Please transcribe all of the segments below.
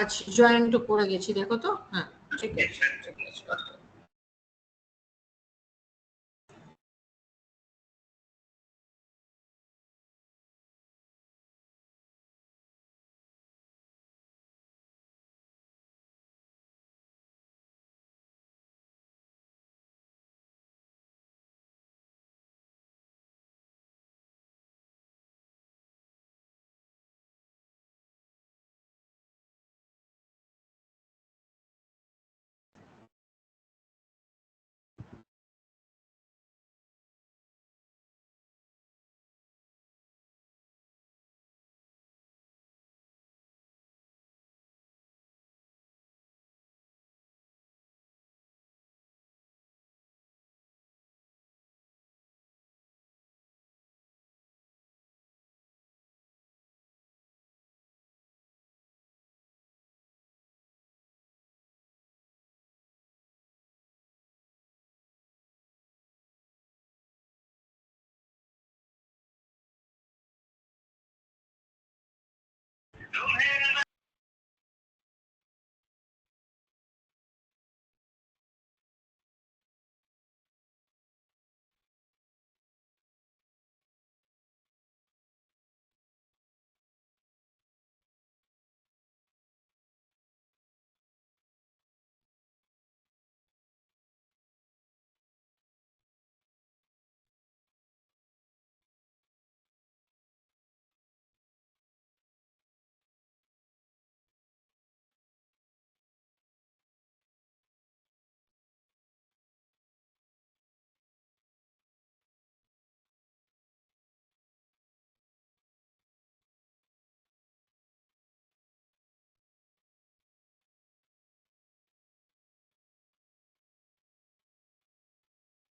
আচ্ছা, জয়েন্ট করে গেছি, দেখো তো। হ্যাঁ, ঠিক আছে, ঠিক আছে।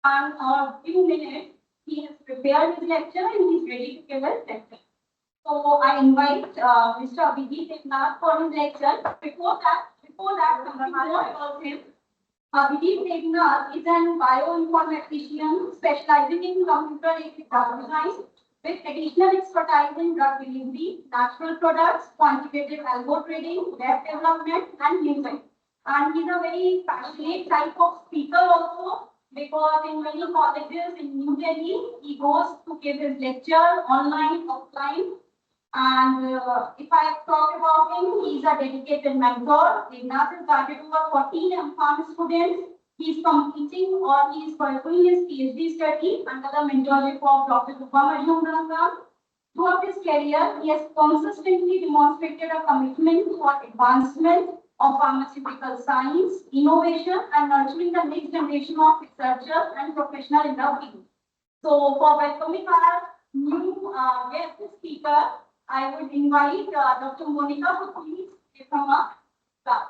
And a few minutes, he has prepared his lecture and he's ready to give his lecture. So I invite Mr. Abhijit Devnath for his lecture. Before that, something more about him. Abhijit Devnath is an bioinformatician specializing in computer-aided drug design with additional expertise in drug delivery, natural products, quantitative algo trading, web development, and music. And he's a very passionate type of speaker also, because in many colleges in New Delhi, he goes to give his lecture online, offline. And if I talk about him, he's a dedicated mentor. Devnath has guided over 14 M.Pharm students. He's completing or he is pursuing his PhD study under the mentorship of Dr. Subramaniam. Throughout his career, he has consistently demonstrated a commitment toward advancement of pharmaceutical science, innovation, and nurturing the next generation of researchers and professionals in the field. So, for welcoming our new guest speaker, I would invite Dr. Monica to please give him a clap.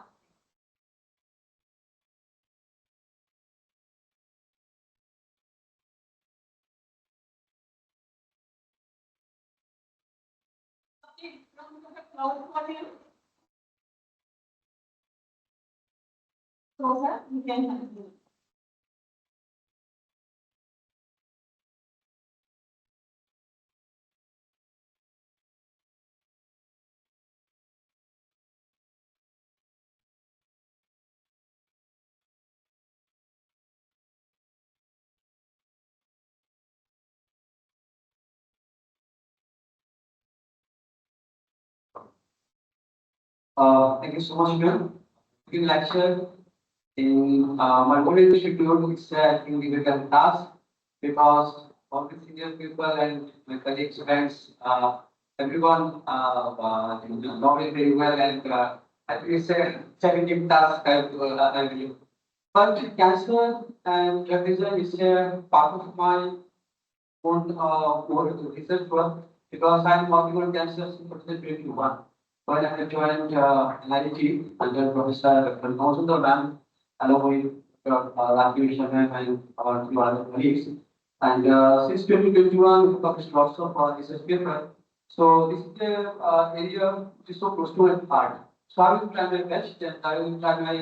So, sir, you can continue. Thank you so much, ma'am. In lecture, in my already schedule, it's I think difficult task because all the senior people and my colleagues, friends, everyone know me very well, and I think it's a challenging task I believe. But cancer and drug design is a part of my own research work because I'm working on cancer since 2021. When I joined NIT under Professor Dr. Ma'am, along with Rakesh ma'am and our two other colleagues. And since 2021, we published lots of research paper. So this is the area which is so close to my heart. So I will try my best and I will try my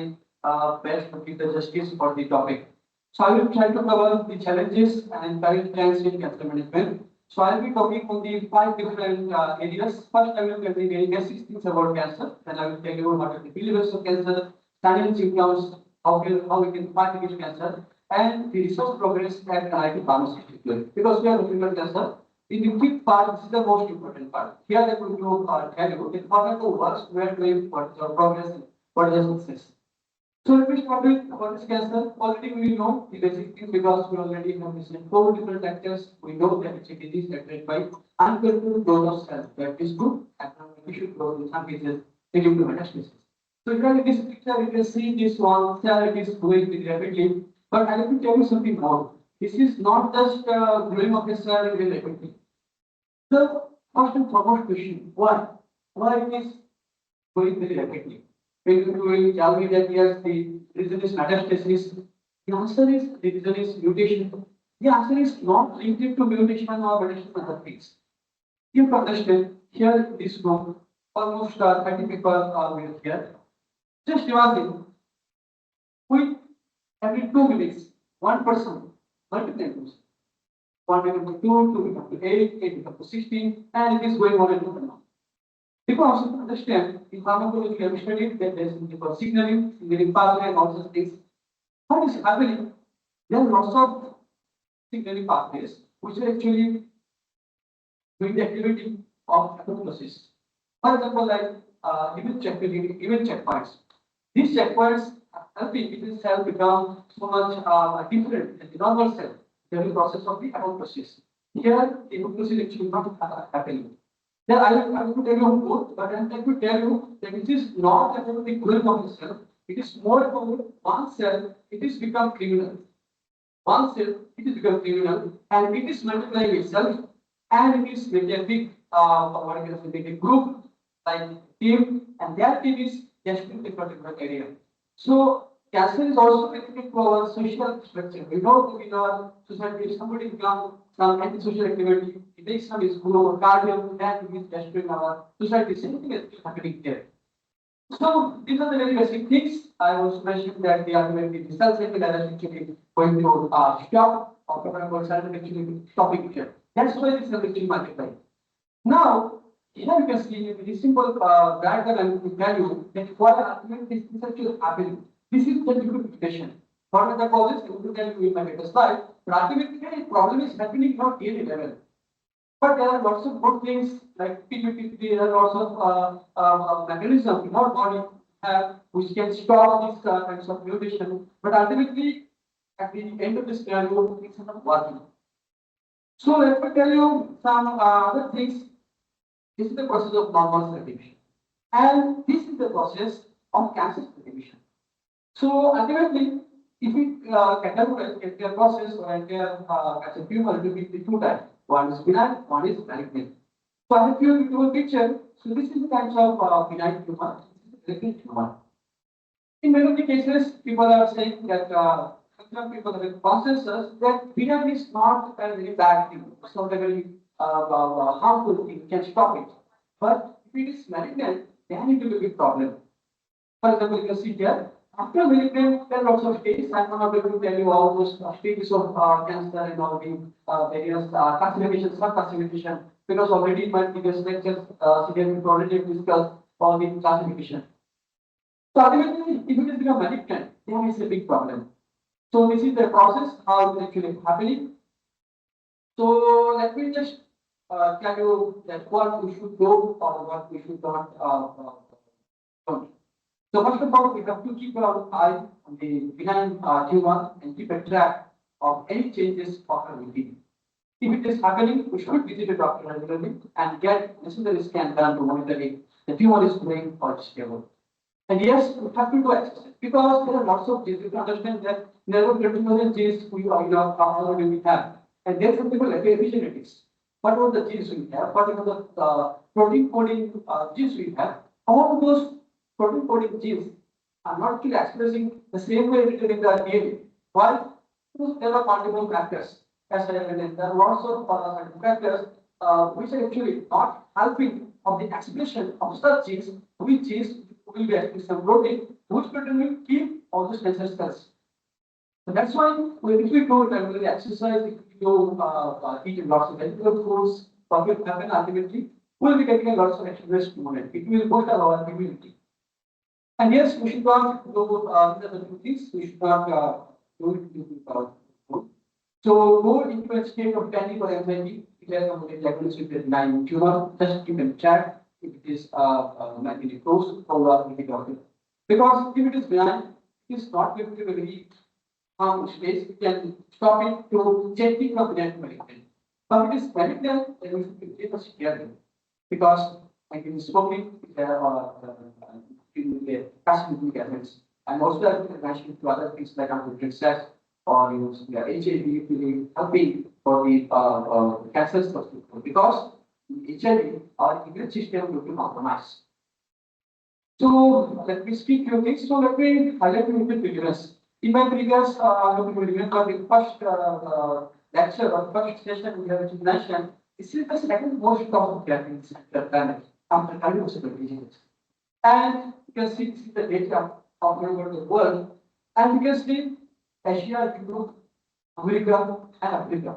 best to give the justice for the topic. So I will try to cover the challenges and current trends in cancer management So I'll be talking on the 5 different areas. First, I will tell the very basic things about cancer. Then I will tell you what are the pillars of cancer, standard symptoms, how we can fight against cancer, and the research progress at NIT Pharmaceutical. Because we are looking at cancer, in the fifth part, this is the most important part. Here I will tell you that what are the works we are doing for progress, what is the success. So let me start with what is cancer. Already we know the basic things because we already have listened 4 different lectures. We know that it's a disease affected by uncontrolled growth of cells. That is good. And we should grow in some cases leading to metastasis. So here in this picture you can see this one cell it is growing very rapidly. But I let me tell you something more. This is not just growing of the cell very rapidly. So first and foremost question, why? Why it is growing very rapidly? When you will tell me that yes, the reason is metastasis, the answer is the reason is mutation. The answer is not linked to mutation or mutation other things. You have to understand here in this room, almost 30 people are here. Just imagine, with every 2 minutes, one person multiplies. 1 becomes 2, 2 becomes 8, 8 becomes 16, and it is going on and on and on. Because you understand, in pharmacology, we have studied that there is signaling pathway, and all those things. What is happening? There are lots of signaling pathways which are actually doing the activity of apoptosis. For example, like immune checkpoints. These checkpoints are helping the cell become so much different than the normal cell during the process of the apoptosis. Here, the apoptosis actually not happening. Then I will tell you both, but I'm trying to tell you that it is not about the growth of the cell. It is more about one cell, it is become criminal. One cell, it is become criminal, and it is multiplying itself, and it is making a big, what I can say, big group, like team, and that team is destined to a particular area. So cancer is also related to our social structure. We know that in our society, if somebody becomes some antisocial activity, it makes some is grow cardio, that is destroying our society. Same thing is happening here. So these are the very basic things. I also mentioned that the ultimately the cell cycle that is actually going to stop or talking about cell actually stopping here. That's why this cell actually multiplying. Now, here you can see a very simple diagram and to tell you that what ultimately this is actually happening. This is the duplication. What are the causes? I will tell you in my later slide. But ultimately, the problem is happening not DNA level. But there are lots of good things like PPP, there are lots of mechanisms in our body which can stop these kinds of mutation. But ultimately, at the end of this scenario, it's not working. So let me tell you some other things. This is the process of normal cell division, and this is the process of cancer cell division. So ultimately, if we categorize entire process or entire cancer tumor, it will be two types. One is benign, one is malignant. So I have given you a picture. So this is the types of benign tumor, this is the malignant tumor. In many of the cases, people are saying that some people have a consensus that benign is not a very bad thing, it's not a very harmful thing, can stop it. But if it is malignant, then it will be a big problem. For example, you can see here, after malignant, there are lots of stages. I'm not able to tell you all those stages of cancer and all the various classifications, sub-classification, because already in my previous lectures, we already discussed all the classification. So ultimately, if it is become malignant, then it's a big problem. So this is the process, how it is actually happening. So let me just tell you that what we should do or what we should not do. So first of all, we have to keep our eye on the benign tumor and keep a track of any changes of our routine. If it is happening, we should visit a doctor regularly and get necessary scan done to monitor if the tumor is growing or stable. And yes, we have to do exercise because there are lots of genes. You can understand that there are 20,000 genes we already we have, and there are some people like epigenetics. What are the genes we have? What are the protein coding genes we have? All those protein coding genes are not actually expressing the same way written in the DNA. Why? Because there are multiple factors. As I mentioned, there are lots of factors which are actually not helping of the expression of such genes, which is will be expressing some protein, which protein will keep all those cancer cells. So that's why if we go regularly exercise, if we go eat lots of vegetable foods, what will happen ultimately, we'll be getting a lots of exercise movement. It will boost our immunity. And yes, we should not do these are the two things. We should not do it into food. So go into a state of panic or anxiety. It has somebody diagnosed with benign tumor. Just you can check if it is magnetic close or with the doctor. Because if it is benign, it is not going to be very harmful space. We can stop it to gently from benign to malignant. But if it is malignant, then we should be able to care them. Because like in smoking, there are passive elements. And also I can mention to other things like unwanted sex or HIV really helping for the cancers because HIV our immune system will be compromised. So let me speak few things. So let me highlight a little bit vigorous. In my previous remember the first lecture or first session we have mentioned, this is the second most common death in the planet after cardiovascular diseases. And you can see this is the data of the world. And you can see Asia, Europe, America, and Africa.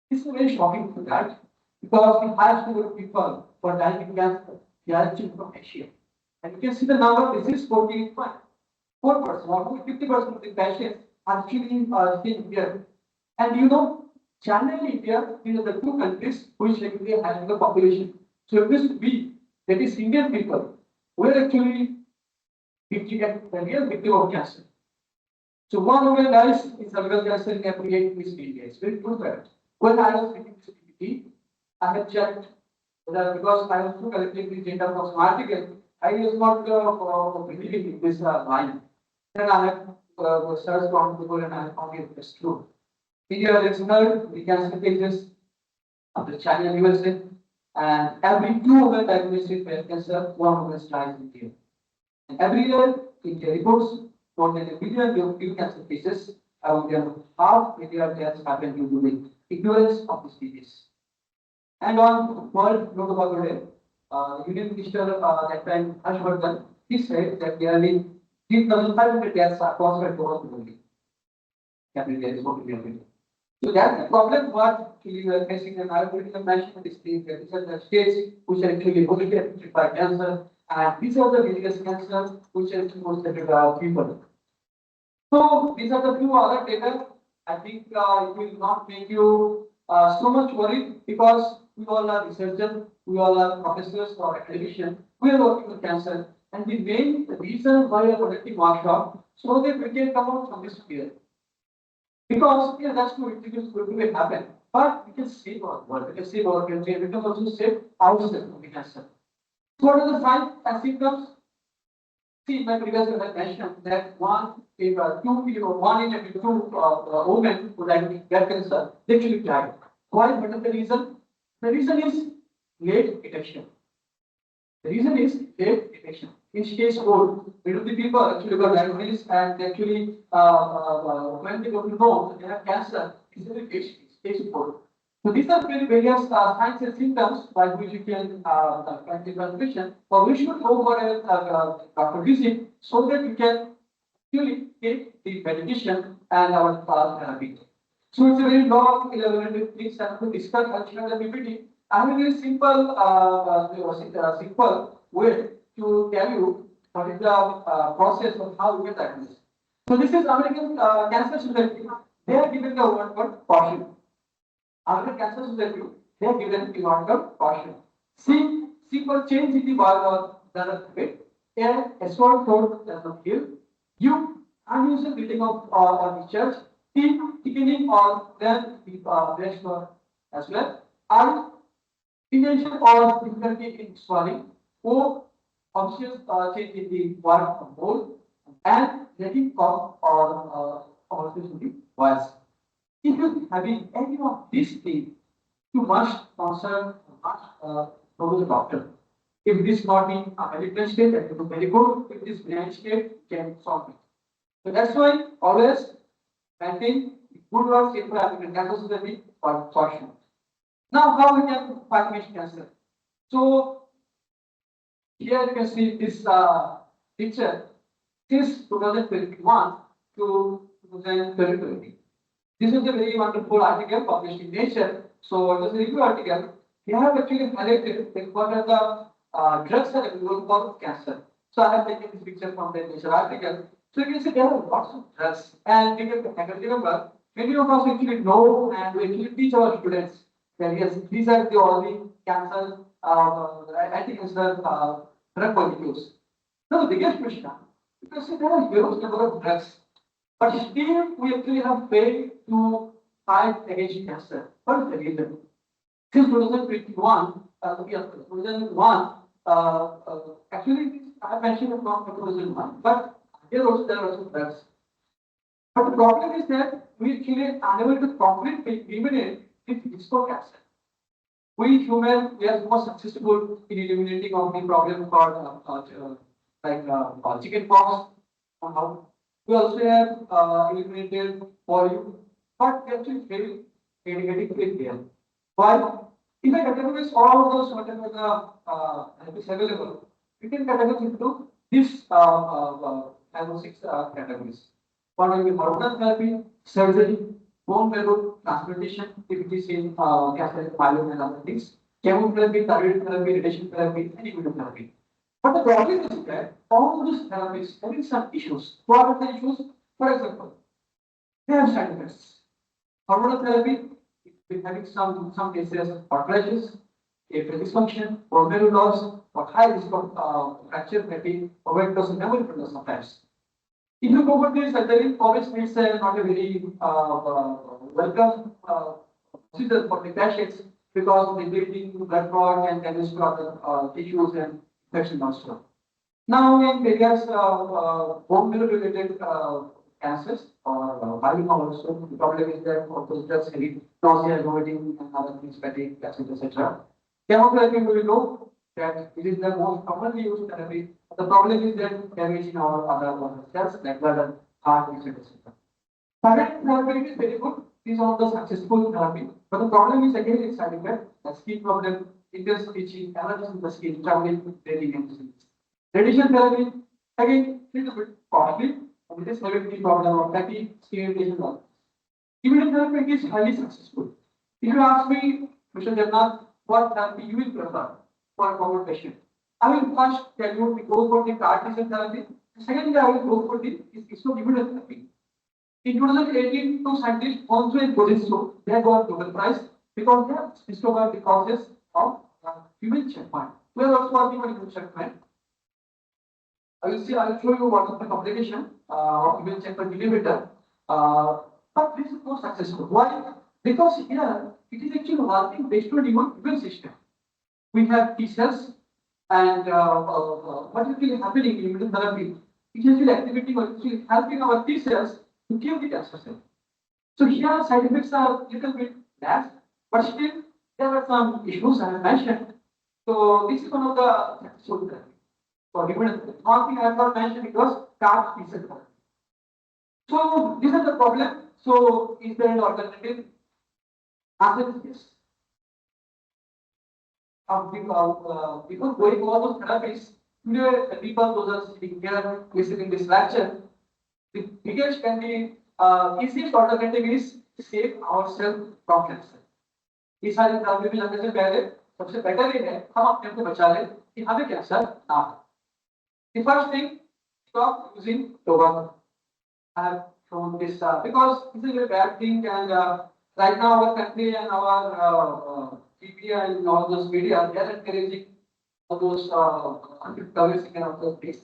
This is very shocking to that because we have to people for diabetic cancer, they are actually from Asia. And you can see the number, this is 48.4%, almost 50% of the patients are actually staying here. And you know, China and India, these are the two countries which actually have the population. So if this we, that is Indian people, we're actually the real victim of cancer. So one woman dies in cervical cancer in every 8 weeks in India. It's very true that. When I was reading this PPT, I had checked that because I was collecting this data from some article, I was not believing in this line. Then I had searched on Google and I found it's true. India has heard the cancer cases of the China and USA, and every 2 women diagnosed with breast cancer, 1 woman dies in India. And every year, India reports more than 1 billion new cancer cases, around half million deaths happen due to the ignorance of this disease. And on World Global Day, Union Minister that time Ashwardhan, he said that nearly 3,500 deaths are caused by globally. So that's the problem what we are facing, and I already mentioned this thing that these are the states which are actually mostly affected by cancer, and these are the various cancers which are most affected by people. So these are the few other data. I think it will not make you so much worried because we all are researchers, we all are professors or academicians, we are working with cancer. And the main reason why we are conducting workshop so that we can come out from this fear. Because yeah, that's good, it is going to happen. But we can save our world, we can save our country, we can also save ourselves from the cancer. So what are the signs and symptoms? See, in my previous I mentioned that one in every 2 women who died with breast cancer, they actually died. Why? What is the reason? The reason is late detection. The reason is late detection. In stage 4, the people actually got diagnosed and actually when they got to know that they have cancer, it's in stage 4. So these are very various signs and symptoms by which you can practice transmission, but we should go for a doctor visit so that we can actually take the medication and our therapy. So it's a very long, elaborate things and to discuss functional PPT. I have a very simple, simple way to tell you what is the process of how we can diagnose. So this is American Cancer Society. They are given the word called caution. American Cancer Society, they are given the word called caution. C, for change in the bile does not affect. A, S1 code does not kill. U, unusual bleeding of the church. T, thickening or then the breast as well. I, inhalation or difficulty in swallowing. O, obvious change in the word of mole. And letting cough or obvious in the voice. If you are having any of these things, you must consult, go to the doctor. If it is not in a malignant state, that is very good. If it is benign state, you can solve it. So that's why always maintain good work in American Cancer Society for caution. Now, how we can fight against cancer? So here you can see this picture. Since 2021 to 2020. This is a very wonderful article published in Nature. So it was a review article. They have actually highlighted like, what are the drugs that are available for cancer. So I have taken this picture from the Nature article. So you can see there are lots of drugs, and we can remember many of us actually know and we actually teach our students that yes, these are the only cancer anti-cancer drug molecules. No, the biggest question because there are huge number of drugs, but still we actually have failed to fight against cancer. What is the reason? Since 2021, 2001, actually I mentioned from 2001, but here also there are also drugs. But the problem is that we actually are unable to completely eliminate this physical cancer. We humans, we are more successful in eliminating of the problem called chicken pox. Somehow. We also have eliminated polio, but we actually fail in getting it there. Why? If I categorize all of those whatever is available, we can categorize into this six categories. One will be hormonal therapy, surgery, bone marrow transplantation, if it is in cancer, myeloma and other things, chemotherapy, targeted therapy, radiation therapy, and immunotherapy. But the problem is that all these therapies having some issues. What are the issues? For example, they have side effects. Hormonal therapy is having some cases of flashes, atrial dysfunction, bone marrow loss, or high risk of fracture, maybe overdose and memory failure sometimes. If you go for this surgery, obviously it's not a very welcome procedure for the patients because the bleeding, blood clot, and damage to other tissues and infection also. Now, in various bone marrow related cancers or myeloma also, the problem is that those drugs heavy nausea, vomiting, and other things, fatigue, acid, etc. Chemotherapy, we know that it is the most commonly used therapy. The problem is that damage in our other organ cells like blood, heart, etc. Targeted therapy is very good. These are the successful therapy. But the problem is again its side effect, the skin problem, intense itching, allergies in the skin, traveling, breathing, and disease. Radiation therapy, again, little bit costly, and it is having the problem of fatty skin irritation. Immunotherapy is highly successful. If you ask me, Mr. Jagannath, what therapy you will prefer for a common patient? I will first tell you to go for the CAR T-cell therapy. Secondly, I will go for the immunotherapy. In 2018, two scientists also in Brazil, they got Nobel Prize because they have discovered the causes of human checkpoint. We are also working on human checkpoint. I will show you what is the complication of human checkpoint inhibitor. But this is more successful. Why? Because here it is actually working based on immune system. We have T cells, and what is really happening in immunotherapy? It is actually activating or actually helping our T cells to kill the cancer cell. So here side effects are little bit less, but still there are some issues I have mentioned. So this is one of the successful therapy for immunotherapy. One thing I have not mentioned because CAR T-cell therapy. So this is the problem. So is there an alternative? Answer is yes. Because going all those therapies, today the people those are sitting here listening this lecture, the biggest and the easiest alternative is save ourselves from cancer. इस सारी therapy में लगने से पहले सबसे better ये है हम अपने आप को बचा लें कि हमें कैंसर ना हो. The first thing, stop using tobacco. I have shown this because this is a bad thing, and right now our country and our media and all those media they are encouraging all those tobacco and all those things.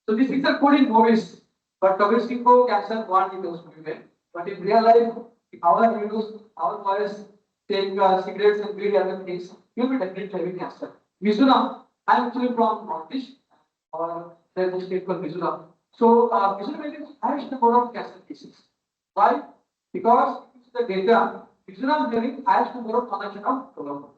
So this is a good in movies, but tobacco cancer one in those movies. But in real life, if our use our boys take cigarettes and weed and other things, you will definitely having cancer. Mizoram, I am actually from Northeast or the state called Mizoram. So Mizoram is highest number of cancer cases. Why? Because the data, Mizoram is having highest number of consumption of tobacco.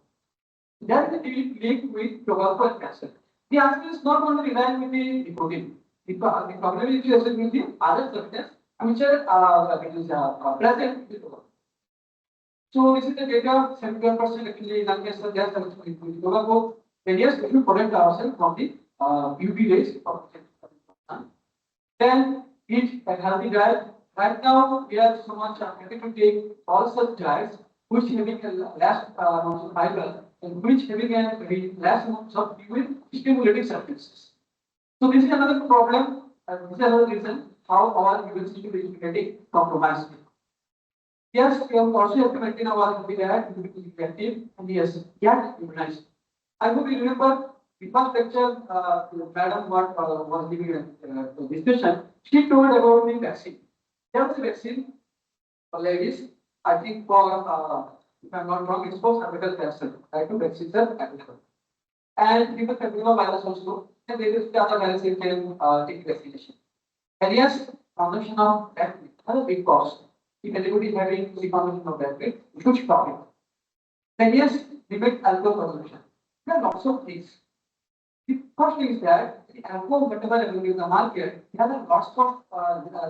There is a direct link with tobacco and cancer. The answer is not only relying with the nicotine. The problem is related with the other substances which are present in the tobacco. So this is the data, 71% actually lung cancer deaths are with tobacco. And yes, we should protect ourselves from the UV rays of the sun. Then eat a healthy diet, Right now, we are so much happy to take all such diets which having a less amounts of fiber and which having a very less amounts of stimulating substances. So this is another problem. This is another reason how our immune system is getting compromised. Yes, we have also have to maintain our diet to be effective and yes, get immunized. I hope you remember the first lecture, Madam was giving a discussion. She told about the vaccine. There was a vaccine for ladies. I think for, if I'm not wrong, it's for cervical cancer. I took vaccines are available. And people can virus also. And there is the other virus you can take vaccination. And yes, consumption of that has a big cost. If anybody is having the consumption of that, huge profit. Then yes, limit alcohol consumption. There are lots of things. The first thing is that the alcohol, whatever available in the market, there are lots of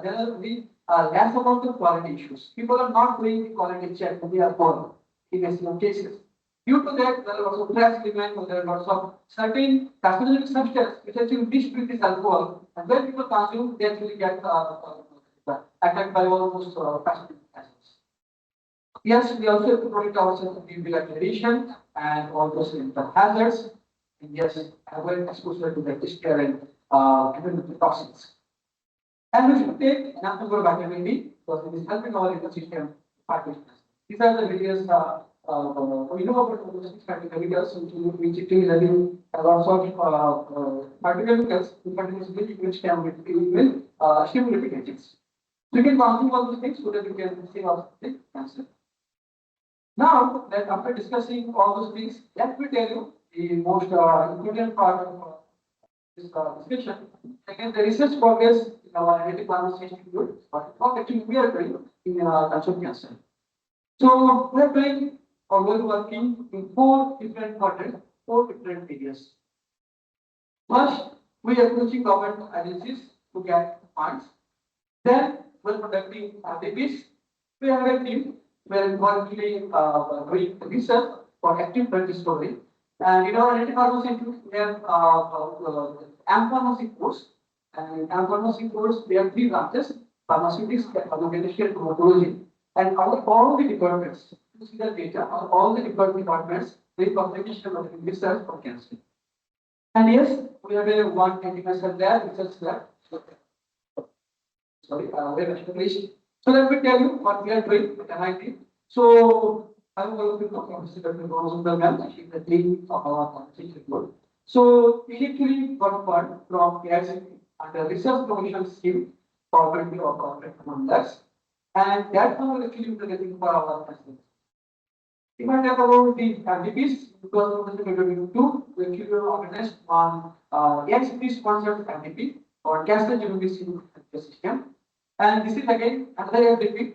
there are the less amount of quality issues. People are not doing the quality check of the alcohol in some cases. Due to that, there are lots of tax demand, there are lots of certain carcinogenic substances which actually mixed with this alcohol, and when people consume, they actually get attacked by all those carcinogenic acids. Yes, we also have to protect ourselves from the radiation and all those hazards. And yes, avoid exposure to the discare and even the toxins. And we should take enough number of vitamin D because it is helping our immune system fight with cancer. These are the various we know about those six chemicals which it is having lots of chemicals which can will stimulate agents. So you can consume all those things so that you can save us the cancer. Now that after discussing all those things, let me tell you the most important part of this discussion. Again, the research progress in our genetic pharmacy institute, but what actually we are doing in cancer cancer. So we are doing or we are working in four different quadrants, four different areas. First, we are approaching government agencies to get funds. Then we are conducting FDPs. We have a team where we are actually doing research for active drug discovery. And in our genetic pharmacy institute, we have pharmacy course. And pharmacy course, we have three branches: pharmaceutics, pharmacochemistry, and pharmacology. And all the departments, you see the data, all the departments, they publication of research for cancer. And yes, we have a one anti-cancer lab, research lab. Sorry, we have established. So let me tell you what we are doing at MIT. So I will go to Professor Dr. Gonzalez, she is the dean of our pharmacy report. So we actually got fund from KICT under research promotion scheme, corporate or corporate funders. And that one will actually be getting for our customers. If I talk about the FDPs, because of the 2022, we actually organized on AKTU sponsored FDP or Cancer Genomics System. And this is again another FDP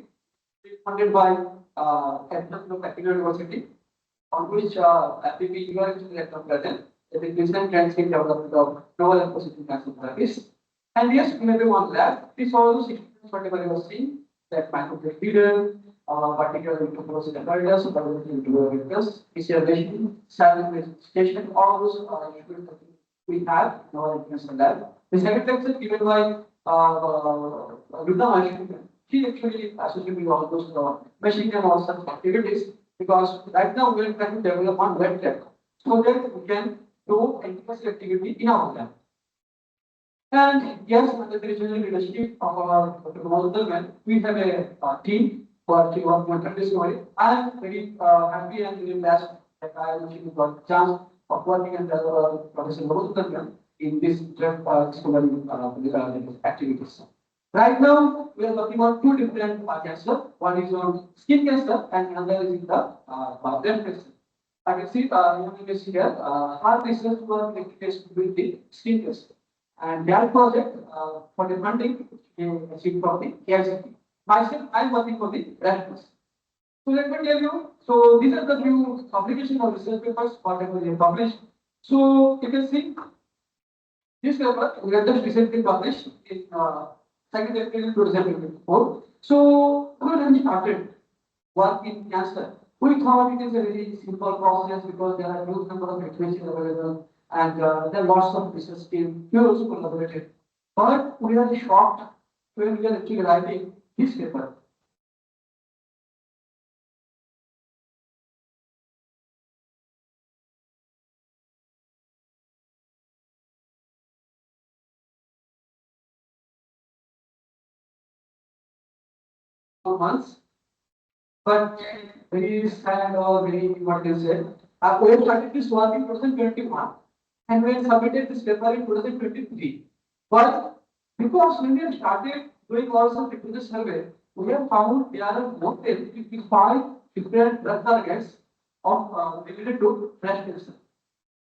funded by AKTU University, on which FDP university is present. It is recent landscape development of novel and positive cancer therapies. And yes, we have one lab. This also 60 whatever you are seeing. That microplate leader, particularly to process the virus, station, all those we have in our international lab. The second lecture given by Rudna, she actually associated with all those machine and all such activities because right now we are trying to develop one web tech so that we can do anti-cancer activity in our lab. And yes, under the regional leadership of our Dr. Gonzalez, we have a team working on drug discovery. I am very happy and very blessed that I actually got a chance of working under Professor Gonzalez in this drug discovery activities. Right now, we are working on two different cancers. One is on skin cancer and another is in the breast cancer. I can see here, heart research work with the skin cancer. And that project for the funding received from the KICT. Myself, I am working for the breast cancer. So let me tell you, so these are the few publications of research papers, whatever they published. So you can see this paper we have just recently published in 2nd April 2024. So when we started work in cancer, we thought it is a very simple process because there are huge number of information available and there are lots of research team, we also collaborated. But we are shocked when we are actually writing this paper. For months, but very sad or very what you said. We have started this work in 2021 and we have submitted this paper in 2023. But because when we have started doing also the survey, we have found there are more than 55 different drug targets of related to breast cancer.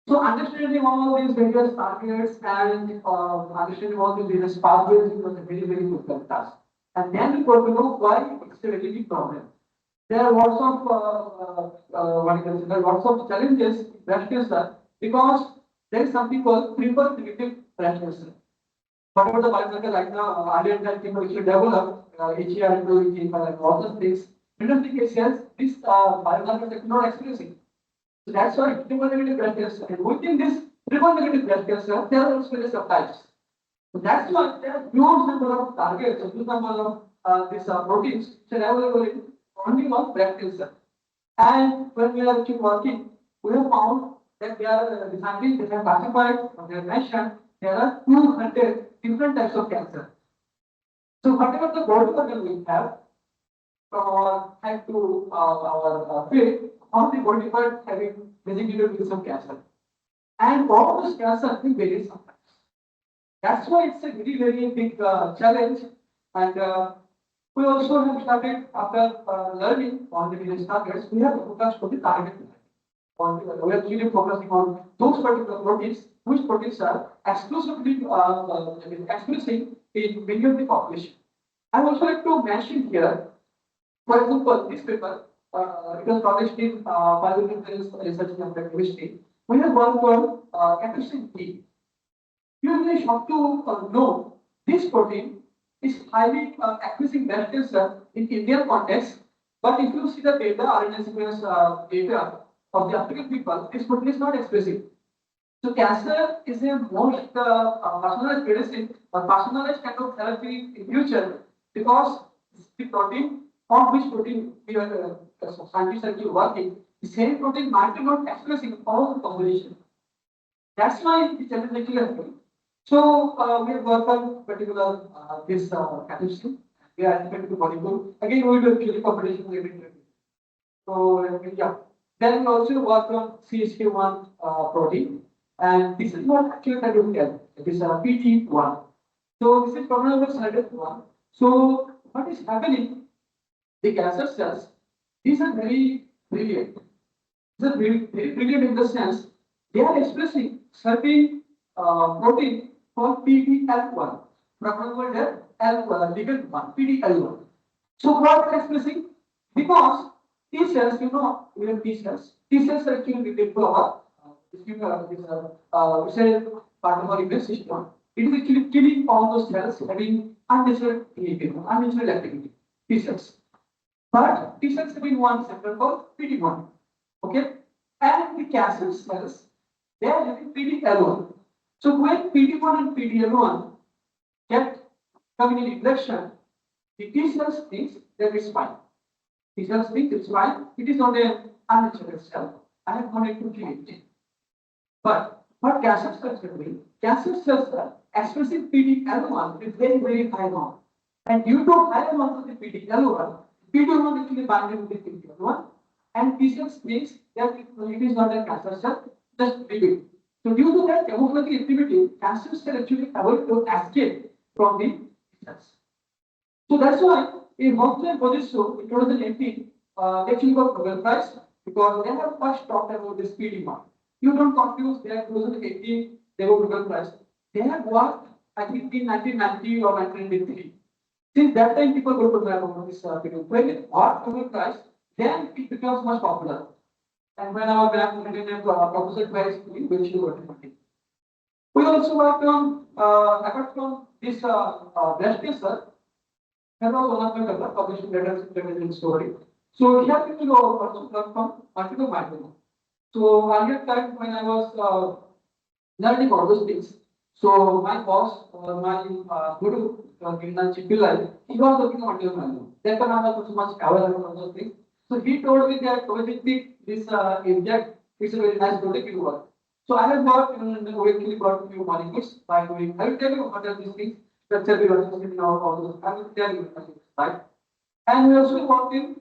So understanding all these various targets and understanding all these various pathways was a very difficult task. And then we got to know why it's a very big problem. There are lots of there are lots of challenges in breast cancer because there is something called triple negative breast cancer. Whatever the biomarker right now, earlier that people should develop HER2, and all those things. In the cases, this biomarker is not expressing. So that's why triple negative breast cancer. And within this triple negative breast cancer, there are also various subtypes. So that's why there are huge number of targets, a huge number of these proteins which are available in only one breast cancer. And when we are actually working, we have found that there are the scientists that have classified or they have mentioned there are 200 different types of cancer. So whatever the body organ we have, from our head to our feet, all the body parts having designated with some cancer. And all of those cancer will vary sometimes. That's why it's a very big challenge. And we also have started after learning on the various targets, we have focused on the target. We are really focusing on those particular proteins, which proteins are exclusively expressing in many of the population. I would also like to mention here, for example, this paper, it was published in Biological Research and Chemistry. We have worked on AKTU. You may have to know this protein is highly accusing breast cancer in Indian context, but if you see the data, RNA sequence data of the African people, this protein is not expressing. So cancer is a most personalized medicine or personalized kind of therapy in future because the protein on which protein we are scientists are working, the same protein might be not expressing all the population. That's why the challenge actually happening. So we have worked on particular this chemistry. We are adapted to molecule. Again, we will do actually competition related. So yeah. Then we also work on CHK1 protein, and this is what actually I look at. This is PT1. So this is probably slide one. So what is happening? The cancer cells, these are very brilliant. These are very brilliant in the sense they are expressing certain protein called PDL1. Probably there L1 ligand 1 PDL1. So what are expressing? Because T cells, you know, we have T cells. T cells are actually related to our say part of our immune system. It is actually killing all those cells having unnatural activity. T cells. But T cells have been one center called PD1. Okay? And the cancer cells, they are having PDL1. So when PD1 and PDL1 get coming in infection, the T cells thinks that it's fine. T cells think it's fine. It is not an unnatural cell. I have wanted to kill it. But what cancer cells are doing? Cancer cells are expressing PDL1 with very high amount. And due to high amount of the PDL1, PD1 actually binding with the PD1, and T cells thinks that it is not a cancer cell, just leave it. So due to that chemotherapy activity, cancer cell actually avoid to escape from the cells. So that's why in Hobson Position in 2018, they actually got Nobel Prize because they have first talked about this PD1. You don't confuse their 2018, they got Nobel Prize. They have worked, I think, in 1990 or 1993. Since that time, people go to know about this PD1. When it got Nobel Prize, then it becomes much popular. And when our brand Professor Prize, we will We also worked on, apart from this breast cancer, there was one of my paper published in Letters Story. So here we will also work from multiple myeloma. So earlier time when I was learning all those things, So my boss or my guru, Girinal Chipillai, he was working on material management. That time I was so much aware of those things. So he told me that obviously this inject is a very nice product you work. So I have worked and eventually got few molecules by doing. I will tell you what are these things. Structure we are using now all those. I will tell you right. And we also worked in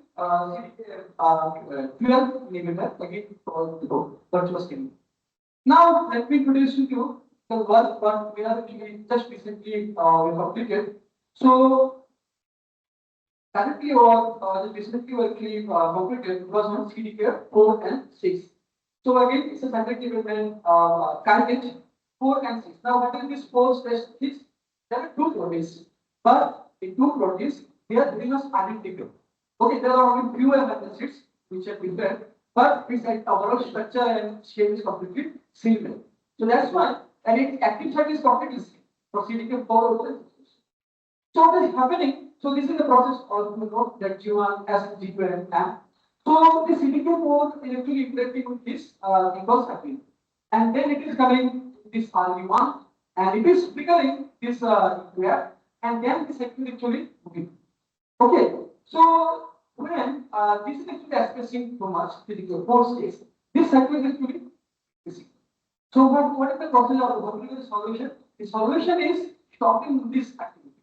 fuel inhibitor again for the virtuous chemical. Now, let me introduce you to the work what we are actually just recently we completed. So, currently or just recently we actually completed was on CDK 4 and 6. So again, it's a synthetic development candidate 4 and 6. Now, what is this 4/6? There are two proteins, but in two proteins they are giving us identical. Okay, there are only few amino acids which are different, but its overall structure and shape is completely similar. So that's why, and its active site is completely same for CDK4 also. So what is happening? So this is the process of that G1 as G2 and M. So the CDK4 is actually interacting with this because happening, and then it is coming this RB1, and it is triggering this here, and then this actually moving. Okay, so when this is actually expressing too much CDK4 states, this cycle is actually missing. So what is the process of what is the solution? The solution is stopping this activity.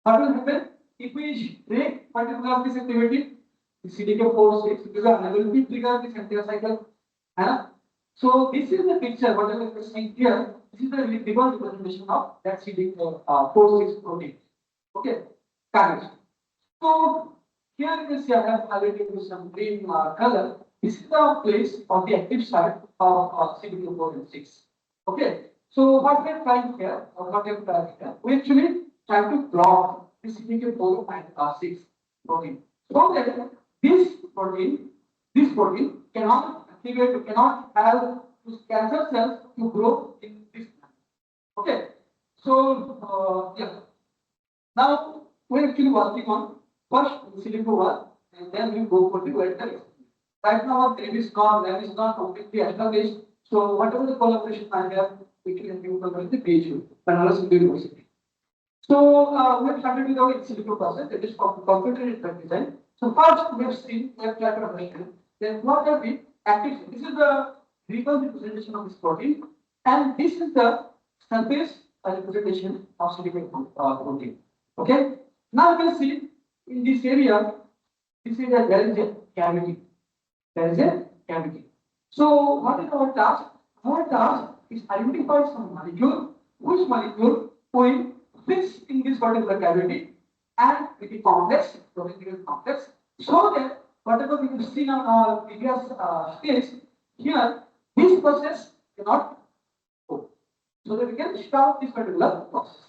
What will happen if we break particular this activity? The CDK4 states because unable to trigger this entire cycle. So this is the picture. Whatever you are seeing here, this is the real representation of that CDK4/6 protein. Okay, kinase. So here you can see I have highlighted with some green color. This is the place of the active site of CDK4 and 6. Okay. So what we are trying here, or what we are trying here, we actually try to block the CDK4 and 6 protein. So that this protein cannot activate, cannot have cancer cells to grow in this plant. Okay. So yeah. Now we're actually working on first silico work and then we go for the vertical. Right now our lab is not completely established. So whatever the collaboration I have, we can do with the PHU, Banaras University. So we have started with our in silico process, that is computer network design. So first we have seen we have tried to understand then what are the active. This is the recall representation of this protein, and this is the surface representation of silico protein. Okay. Now you can see in this area, there is a cavity. There is a cavity. So what is our task? Our task is identify some molecule, which molecule will fix in this particular cavity and with the complex, protein complex, so that whatever we have seen on our previous stage, here this process cannot go. So that we can stop this particular process.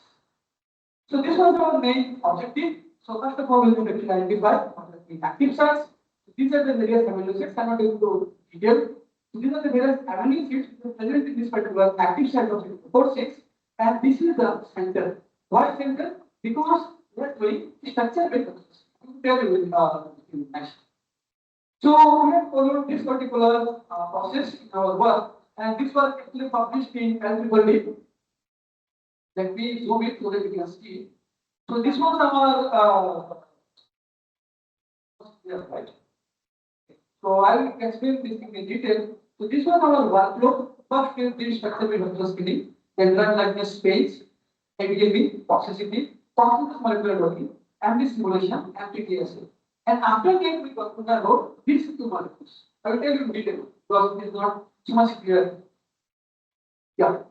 So this was our main objective. So first of all, we will identify the active sites. These are the various amino acids. I'm not going to detail. So these are the various amino acids present in this particular active site of 4/6, and this is the center. Why center? Because we are doing structure-based process. I will tell you next. So we have followed this particular process in our work, and this was actually published in Everybody. Let me zoom it so that you can see. So this was our yeah, right. So I will explain this in detail. So this was our workflow. First we did structure with virtual screening, then run like the space, ADME, toxicity, process molecular working, and this simulation, and PTSA. And after that we got to the road these two molecules. I will tell you in detail because it is not too much clear. Yeah.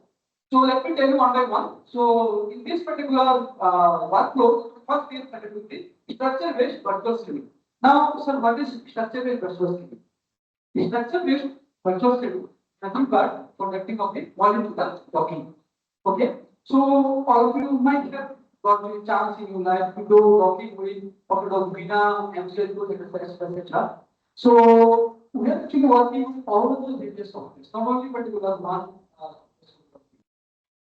So let me tell you one by one. So in this particular workflow, first we have started with the structure-based virtual screening. Now, sir, what is structure-based virtual screening? The structure-based virtual screening nothing but conducting of the molecular docking. Okay. So all of you might have got a chance in your life to do docking with Autodogmina, MCL2, etc. So we are actually working on all of those various softwares, not only particular one.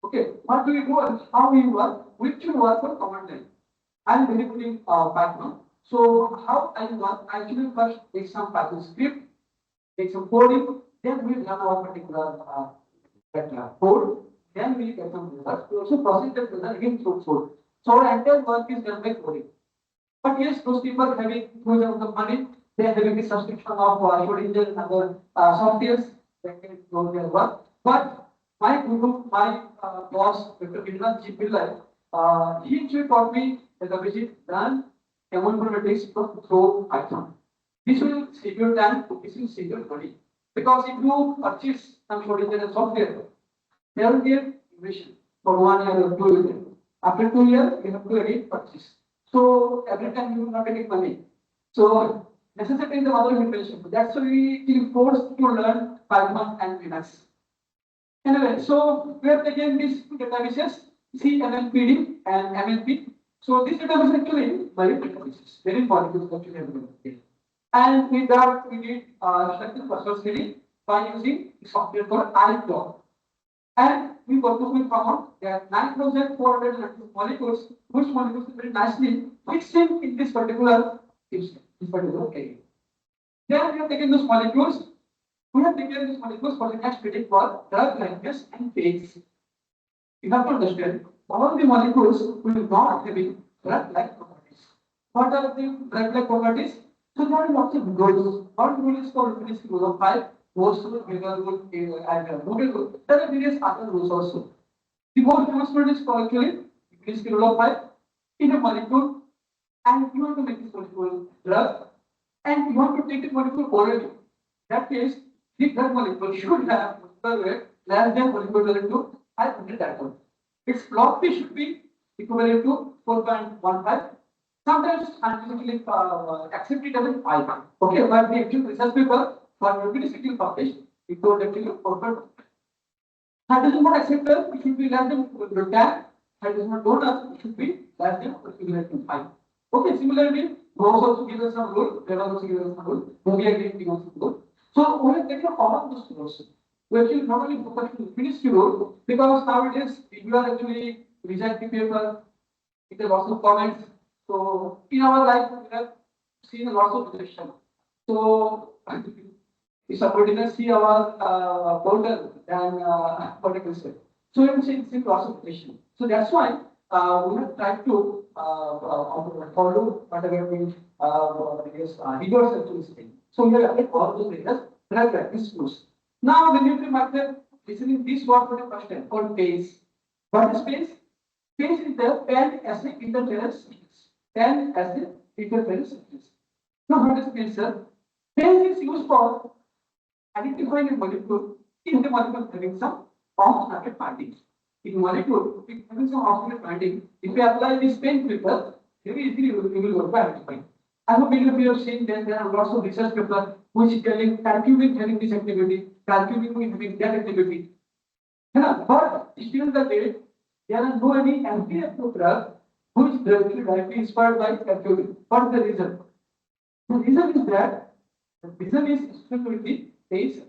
Okay, what do we do and how we work? We should work on command line. I'm very good in Python. So how I work? I actually first take some Python script, take some coding, then we run our particular code. then we get some results. We also process that result again through food. So our entire work is done by coding. But yes, those people having huge amount of money, they are having the subscription of code engine and other softwares that can do their work. But my guru, my boss, Dr. Vidwan G. Pillai, he actually taught me that the visit done amount mathematics through Python. This will save your time, this will save your money. Because if you purchase some code engine and software, there will be a innovation for 1 year or 2 years. After 2 years, you have to again purchase. So every time you will not get money. So necessity is the mother of invention. That's why we feel forced to learn Python and Linux. Anyway, so we have taken these databases, CMLPD and MLP. So this database is actually very databases, very molecules that we have been. And with that, we did structural cluster screening by using software called AKTU. And we got to find out that 9,400 molecules, which molecules very nicely fixed in this particular area. Then we have taken those molecules. We have taken these molecules for the next critic for drug likeness and phase. You have to understand all the molecules will not having drug-like properties. What are the drug-like properties? So there are lots of rules. One rule is called rule of 5. Most of the rule and rule. There are various other rules also. The most famous rule is called actually rule of 5 in a molecule, and you want to make this molecule drug, and you want to take the molecule orally. That means the drug molecule should have molecular weight less than molecular weight to 500 atoms. Its log P should be equivalent to 4.15. Sometimes scientifically accepted as 5. Okay, but the actual research paper for university published, it was actually 4.15. Hydrogen bond acceptor, it should be less than 10. Hydrogen bond donor, it should be less than equivalent to 5. Okay, similarly, Rose also gives us some rule, Red also gives us some rule, Movia again gives us some rule. So we have taken all those rules. We actually not only focus on finished rule, because nowadays if you are actually rejecting paper, it has lots of comments. So in our life we have seen lots of rejection. So if somebody can see our portal and particle set. So you can see lots of rejection. So that's why we have tried to follow whatever we rigorous actually saying. So we have added all those areas that are these rules. Now when you method listening this word for the first time called phase. What is phase? Phase is the pan acid interference sequence. Pan acid interference sequence. Now what is phase, sir? Phase is used for identifying a molecule if the molecule having some off-target binding. If molecule is having some off-target binding, if you apply this pen filter, very easily you will work by identifying. I hope many of you have seen that there are lots of research papers which telling curcumin having this activity, curcumin having that activity. But still the date, there are no any anti-approved drug which directly inspired by curcumin. What is the reason? The reason is that the reason is specifically phase.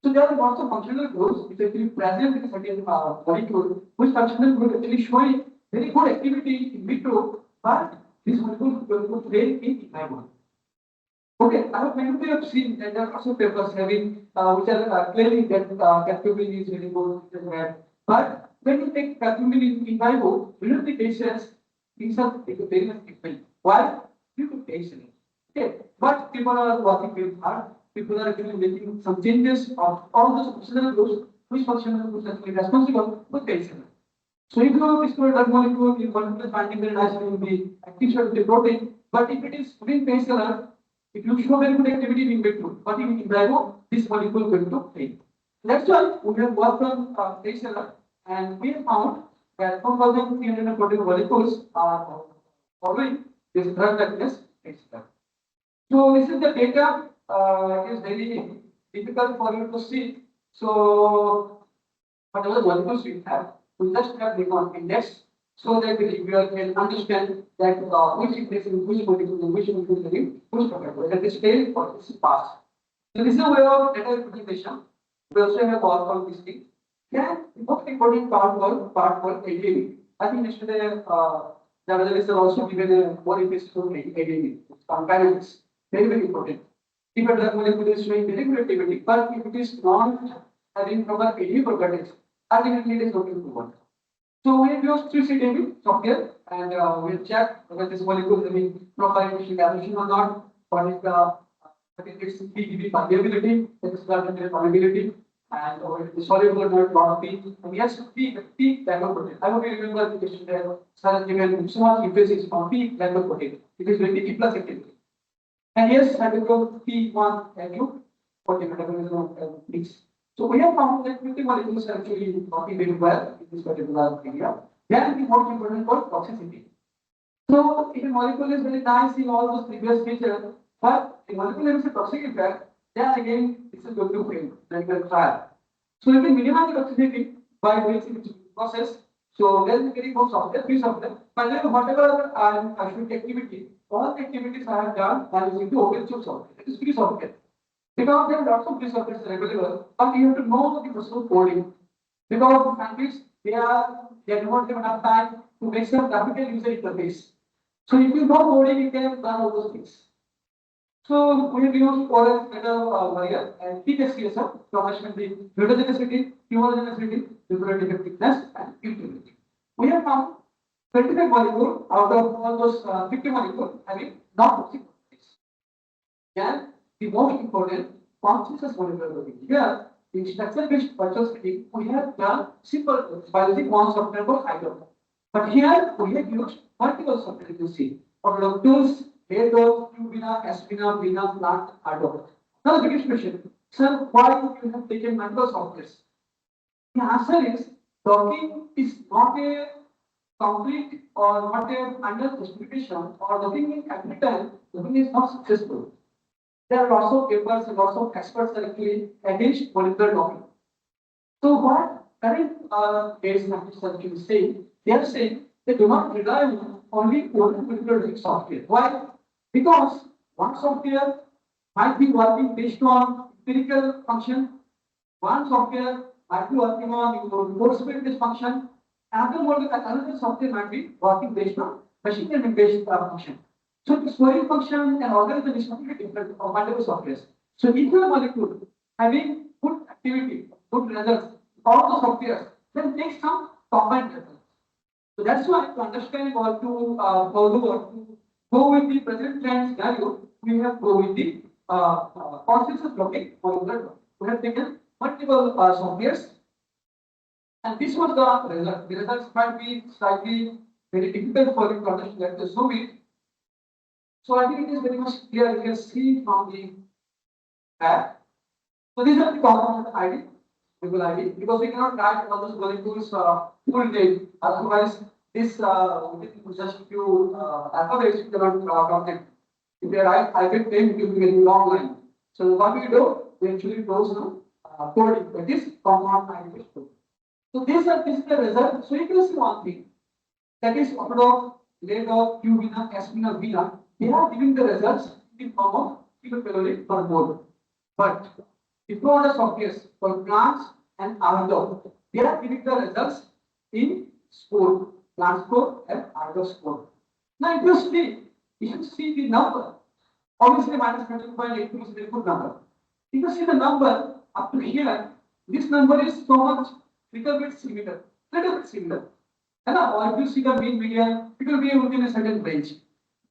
So there are lots of functional groups which actually present in certain molecule, which functional group actually showing very good activity in vitro, but this molecule will fail in vivo. Okay, I hope many of you have seen that there are also papers having which are claiming that curcumin is very good, but when you take curcumin in vivo, within the patients, these are very much different. Why? Due to patient. Okay, but people are working very hard. People are actually making some changes of all those functional groups, which functional groups are actually responsible for patient. So if you discover drug molecule, you molecule is binding very nicely in the active site of the protein, but if it is within phase color, it will show very good activity in vitro, but in vivo, this molecule is going to fail. That's why we have worked on phase color, and we have found that 4,340 molecules are following this drug likeness phase color. So this is the data. It is very difficult for you to see. So whatever the molecules we have, we just have the index so that the reviewer can understand that which index in which molecule and which molecule in which property. That is failed or this is passed. So this is a way of data representation. We also have all of these things. Then the most important part was ADAV. I think yesterday the analysts are also given a more interest to ADAV. Comparisons. Very, very important. If a drug molecule is showing very good activity, but if it is not having proper ADAV properties, ultimately it is going to work. So we use 3CDB software and we'll check whether this molecule is having proper initial evaluation or not. What is its PDB permeability, its permeability, and it is soluble or not, lot of P. And yes, P glycoprotein. I hope you remember the question there. Sir has given so much emphasis on P glycoprotein. It is very P plus activity. And yes, I will go P1 and Q for the metabolism of these. So we have found that 50 molecules are actually working very well in this particular area. Then the most important for toxicity. So if a molecule is very nice in all those previous features, but the molecule has a toxic effect, then again this is going to fail, like a trial. So you can minimize the toxicity by doing this process. So there is getting both software, free software. But then whatever I should activity, all the activities I have done by using the open source software. It is free software. Because there are lots of free software available, but you have to know the process of coding. Because scientists they do not have enough time to make some graphical user interface. So if you know coding, you can learn all those things. So we have used OS metal barrier and TSCSF to measure the mutagenicity, chemogenicity, nuclear effectiveness, and utility. We have found 25 molecules out of all those 50 molecules having non-toxic properties. And the most important consensus molecular here in structure-based virtual setting, we have done simple biology one software called hydro. But here we have used multiple software you can see. For tools, Ado, Cubina, Aspina, Vina, Plant, Ado. Now the biggest question, sir, why you have taken multiple softwares? The answer is docking is not a complete or not a under justification or nothing every time nothing is not successful. There are lots of papers and lots of experts are actually against molecular docking. So what current data scientists are actually saying, they are saying they do not rely on only one molecular software. Why? Because one software might be working based on empirical function, one software might be working on force-based function, another software might be working based on machine learning-based function. So the scoring function and algorithm is completely different from multiple softwares. So if you have a molecule having good activity, good results, all the softwares, then take some combined results. So that's why to understand or to go with the present trend scenario, we have go with the consensus blocking molecular. We have taken multiple softwares, and this was the result. The results might be slightly very difficult for you to understand. Let us zoom it. So I think it is very much clear. You can see from the back. So these are the compound ID, molecule ID, because we cannot write all those molecules full name. Otherwise, this just few alphabets you cannot contain. If you write hybrid name, it will be a long line. So what we do, we actually do some coding. That is compound ID. So this is the result. So you can see one thing. That is Autodoc, Ladog, Cubina, Aspina, Vina. They are giving the results in form of kilocalorie per mole. But if you want the softwares for plants and Autodoc, they are giving the results in score, plant score and Autodoc score. Now if you see the number, obviously minus 20.82 is a very good number. If you see the number up to here, this number is so much little bit similar. And or if you see the mean median, it will be within a certain range.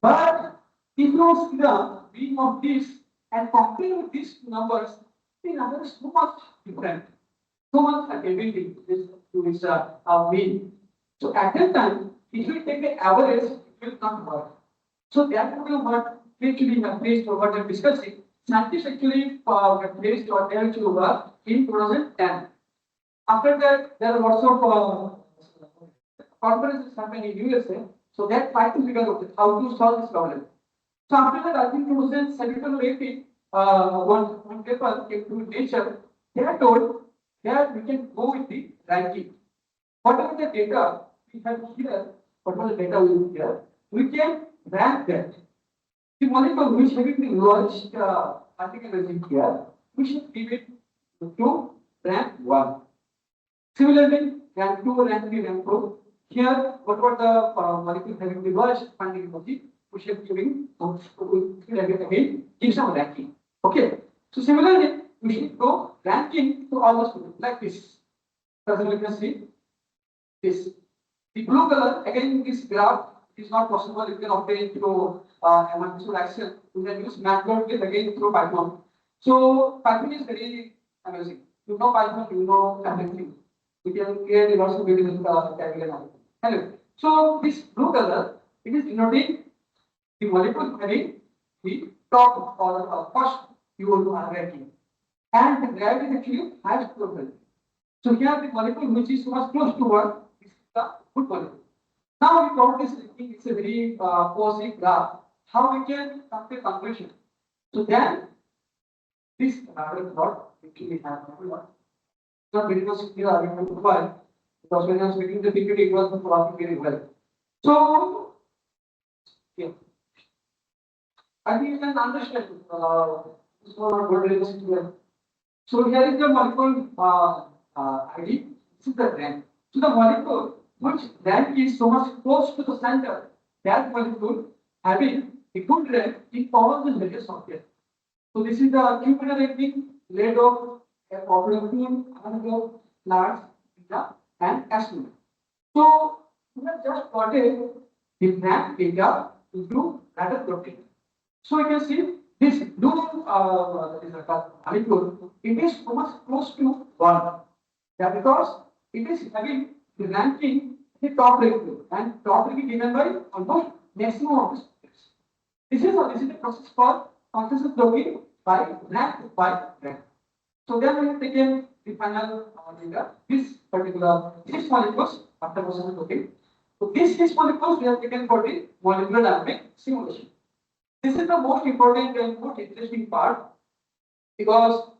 But if you see the mean of this and compare with these numbers, the number is so much different. So much ability to this mean. So at that time, if you take the average, it will not work. So that will what actually have placed or what I'm discussing. Scientists actually have placed or they actually work in 2010. After that, there are lots of conferences happening in USA. So they try to figure out how to solve this problem. So after that, I think 2017 or 18, one paper came to Nature. They are told that we can go with the ranking. Whatever the data we have here, whatever the data we have here, we can rank that. The molecule which having the lowest particle result here, we should give it to rank 1. Similarly, rank 2, rank 3, rank 4. Here, whatever the molecule having the lowest binding energy, we should giving again give some ranking. Okay. So similarly, we should go ranking to all those people like this. As you can see, this. The blue color, again, this graph is not possible. You can obtain through a manual action. You can use MATLAB again through Python. So Python is very amazing. You know Python, you know everything. You can create lots of videos category. Anyway, so this blue color, it is denoting the molecule having the top or first fuel ranking. And the gravity is actually highest probability. So here the molecule which is much close to 1 is the good molecule. Now we count this, it's a very positive graph. How we can come to a conclusion? So then this plot actually have not very much clear I will provide because when I was making the PPT it was working very well. So yeah. I think you can understand this one not good relationship here. So here is the molecule ID. This is the rank. So the molecule which rank is so much close to the center, that molecule having a good rank in all the various software. So this is the Q-meter ranking laid of a popular tool, another large data and estimate. So we have just plotted the rank data into ladder protein. So you can see this blue molecule, it is so much close to 1. That because it is having the ranking the top ranking and top ranking given by almost maximum of the subjects. This is the process for consensus blocking by rank by rank. So then we have taken the final data, this particular 6 molecules after consensus blocking. So these 6 molecules we have taken for the molecular dynamic simulation. This is the most important and most interesting part because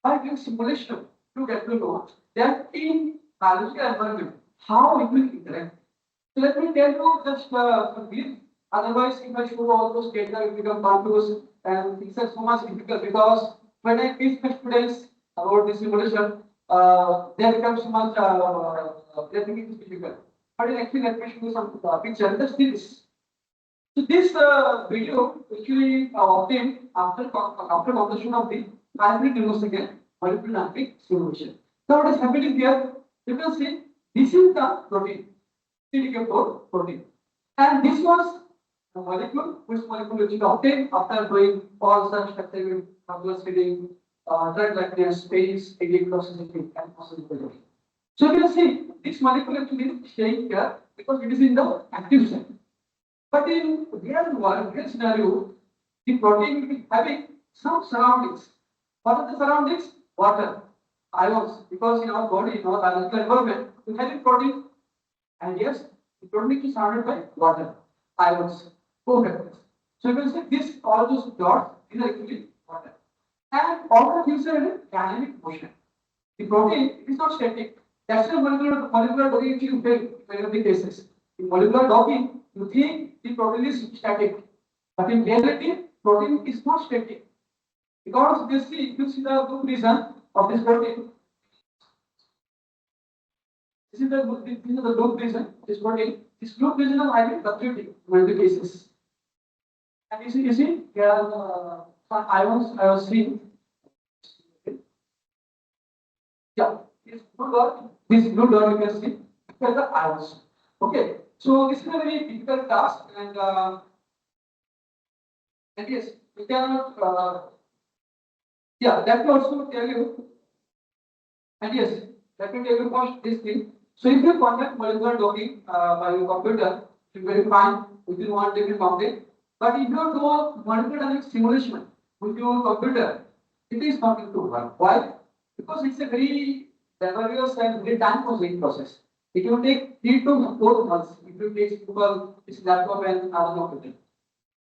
by doing simulation to get to know that in biological environment how it will interact. So let me tell you just a bit. Otherwise, if I show all those data, it becomes confused and things are so much difficult because when I teach my students about this simulation, they become so much they think it is difficult. But in actually, let me show you some picture. Just see this. So this video actually obtained after completion of the 500 nanosecond molecular dynamic simulation. So what is happening here? You can see this is the protein, CDK4 protein, and this was the molecule which molecule which is obtained after doing all such structural complex feeding, drug likeness, space, again processing and processing. So you can see this molecule actually is staying here because it is in the active site. But in real scenario, the protein will be having some surroundings. What are the surroundings? Water, ions, because in our body, in our biological environment, we have a protein, and yes, the protein is surrounded by water, ions, cofactors. So you can say this, all those dots, these are actually water. And water gives a dynamic motion. The protein is not static. That's why molecular docking actually fail in many of the cases. In molecular docking, you think the protein is static, but in reality, protein is not static because if you see the group region of this protein, this is the group region of this protein. This group region is highly fluctuating in many cases. And you see, here are some ions I was seeing. Yeah, this blue dot you can see. Here are the ions. Okay. So this is a very difficult task, and yes, we cannot. Yeah, that will also tell you. And yes, let me tell you first this thing. So if you conduct molecular docking by your computer, you will find within 1 day you complete. But if you do a molecular dynamic simulation with your computer, it is not going to work. Why? Because it's a very laborious and very time-consuming process. It will take 3 to 4 months if you take Google, this laptop and other computer.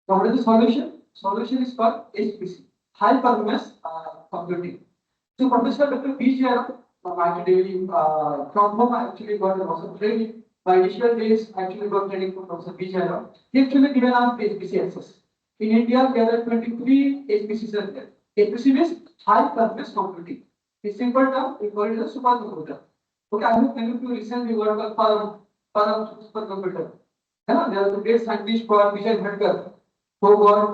So what is the solution? Solution is for HPC, high performance computing. So Professor Dr. P. Jairam from IIT from whom I actually got a lot of training. My initial days actually got training from Professor P. Jairam. He actually given us HPC access. In India, there are 23 HPCs are there. HPC means high performance computing. In simple term, we call it a supercomputer. Okay, I hope many of you recently heard about Param supercomputer. There are a great scientist called Vijay Bhatkar who got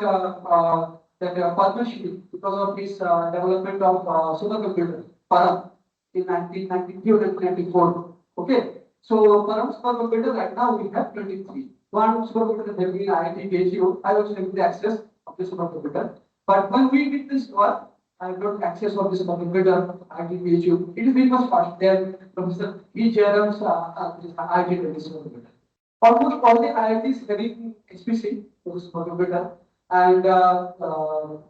that partnership because of his development of supercomputer Param. in 1993 or 1994. Okay. So for one supercomputer right now we have 23. One supercomputer is having IIT KGU. I was having the access of the supercomputer. But when we did this work, I got access of this supercomputer IIT KGU. It is very much fast than Professor V. Jairam's IIT supercomputer. Almost all the IITs having HPC, those supercomputer, and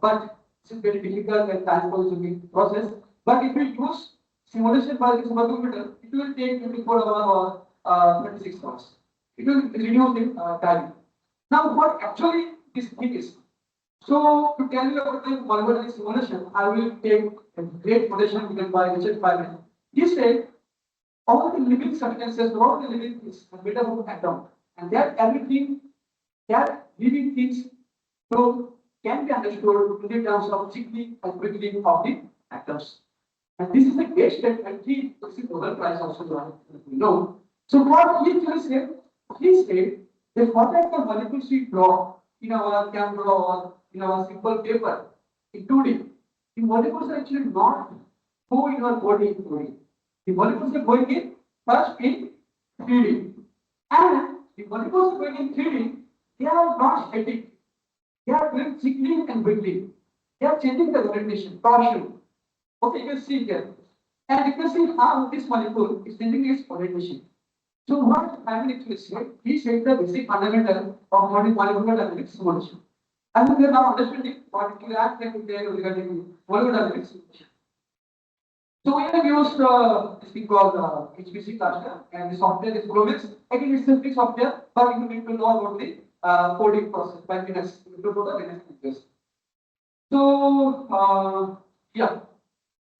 but it's very difficult and time-consuming process. But if we use simulation by the supercomputer, it will take 24 hours or 36 hours. It will reduce the time. Now, what actually this thing is? So, to tell you about the molecular simulation, I will take a great quotation given by Richard Feynman. He said, all the living substances, all the living things are made up of atom, and that everything, that living things, so can be understood in the terms of thickly and quickly of the atoms. And this is a great statement. He received Nobel Prize also, we know. So what he actually said, he said that whatever the molecules we draw in our camera or in our simple paper in 2D, the molecules are actually not go in our body in 2D. The molecules are going in first in 3D. And the molecules are going in 3D, they are not static. They are doing cycling and wiggling. They are changing the orientation, torsion. Okay, you can see here. And you can see how this molecule is changing its orientation. So what Feynman actually said, he said the basic fundamental of molecular dynamics simulation. And we are now understanding what actually happening regarding molecular dynamics simulation. So we have used this thing called HPC cluster, and the software is Promex. Again, it's simple software, but you need to know about the coding process by minutes. You need to know the minutes. So yeah.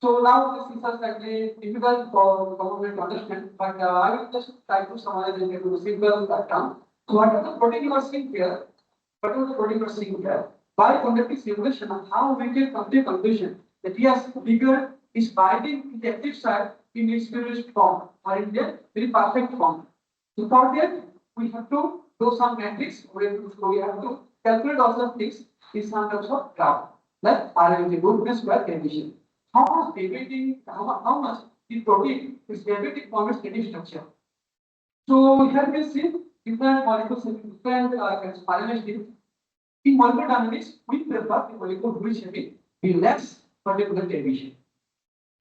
So now this is slightly difficult for government to understand, but I will just try to summarize it into a simple term. So what are the protein you are seeing here? What are the protein you are seeing here? By conducting simulation, how we can come to a conclusion that yes, ligand is binding in the active site in its purest form or in the very perfect form. So for that, we have to do some matrix. We have to calculate all of things in some terms of graph, like RNA, goodness by condition. How much debating, how much the protein is debating from its static structure. So here we see different molecules in different parameters. In molecular dynamics, we prefer the molecule which have the less particular deviation.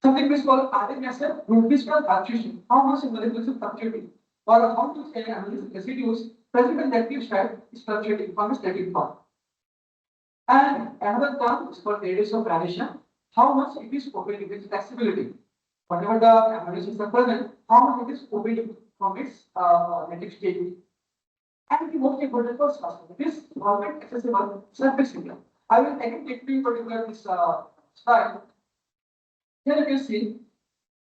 Something is called RNA root is called fluctuation. How much the molecule is fluctuating, or how to say residues present in the active site is fluctuating from its static form. And another term is called radius of radiation. How much it is opening, its flexibility. Whatever the amino is present, how much it is opening from its native state. And the most important was this solvent accessible surface area. I will again take you particular this slide. Here you can see,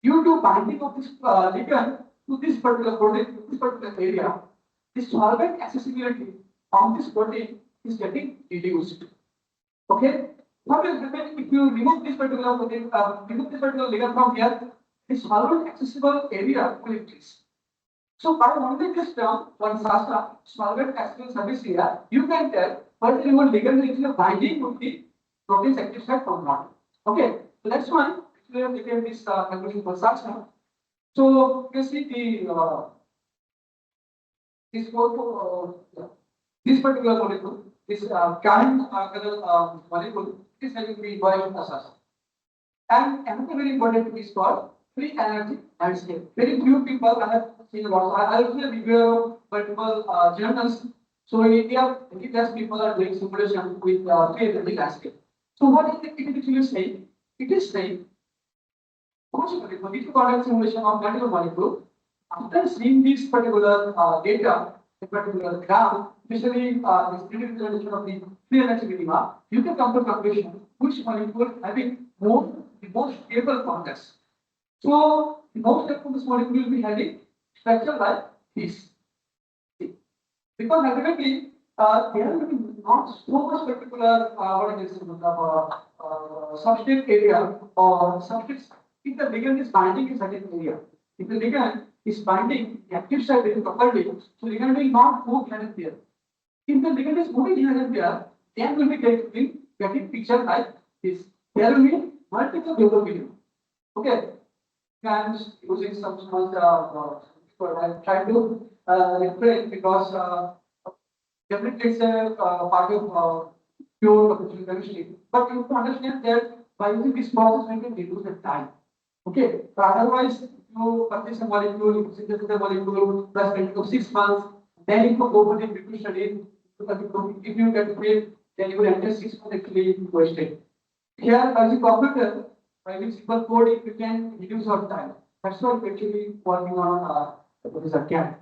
due to binding of this ligand to this particular protein, to this particular area, the solvent accessibility of this protein is getting reduced. Okay. What will happen if you remove this particular ligand from here? The solvent accessible area will increase. So by only this term, one SASA, solvent accessible surface area, you can tell whether your ligand is actually binding with the protein's active site or not. Okay, so that's why we have taken this conclusion for SASA. So you see the this particular molecule, this current molecule is having the volume SASA. And another very important is called free energy landscape. Very few people have seen about. I also review multiple journals. So in India, many less people are doing simulation with free energy landscape. So what is it actually saying? It is saying, if you conduct simulation of particular molecule, after seeing this particular data, a particular graph, especially this representation of the free energy minima, you can come to conclusion which molecule having the most stable context. So the most stable this molecule will be having structure like this. Because ultimately there will be not so much particular substrate area or substrate if the ligand is binding in certain area. If the ligand is binding the active site very properly, so ligand will not move here and there. If the ligand is moving here and there, then will be getting picture like this. There will be multiple global medium. Okay. I'm just using some small, I try to refrain because definitely it's a part of pure physical chemistry. But you have to understand that by using this process, we can reduce the time. Okay, so otherwise, you purchase a molecule, you synthesize a molecule, plus 20 to 6 months, then you could go for the people study. If you get fail, then you will enter 6 months actually wasted. Here, as a computer, by using simple coding, you can reduce our time. That's what we're actually working on what is a CAD.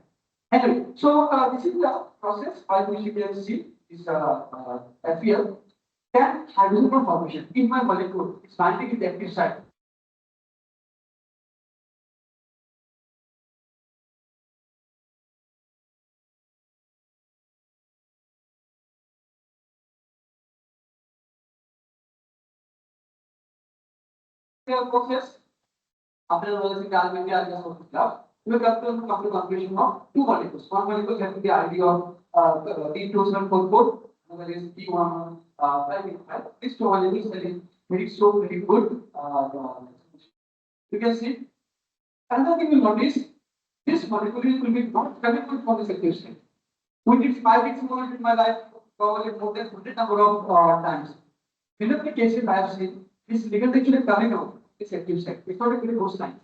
Anyway, so this is the process by which you can see this FEL. Then hydrogen formation in my molecule is binding with the active site. Process after analyzing the element area of the club, we come to conclusion of two molecules. One molecule has the ID of T244, another is T1 585. These two molecules are very good. You can see. Another thing you notice, this molecule will be not connected for this active state. We did 5 experiments in my life, probably more than 100 number of times. In the cases I have seen, this ligand actually coming out, this active site. It's not actually those lines.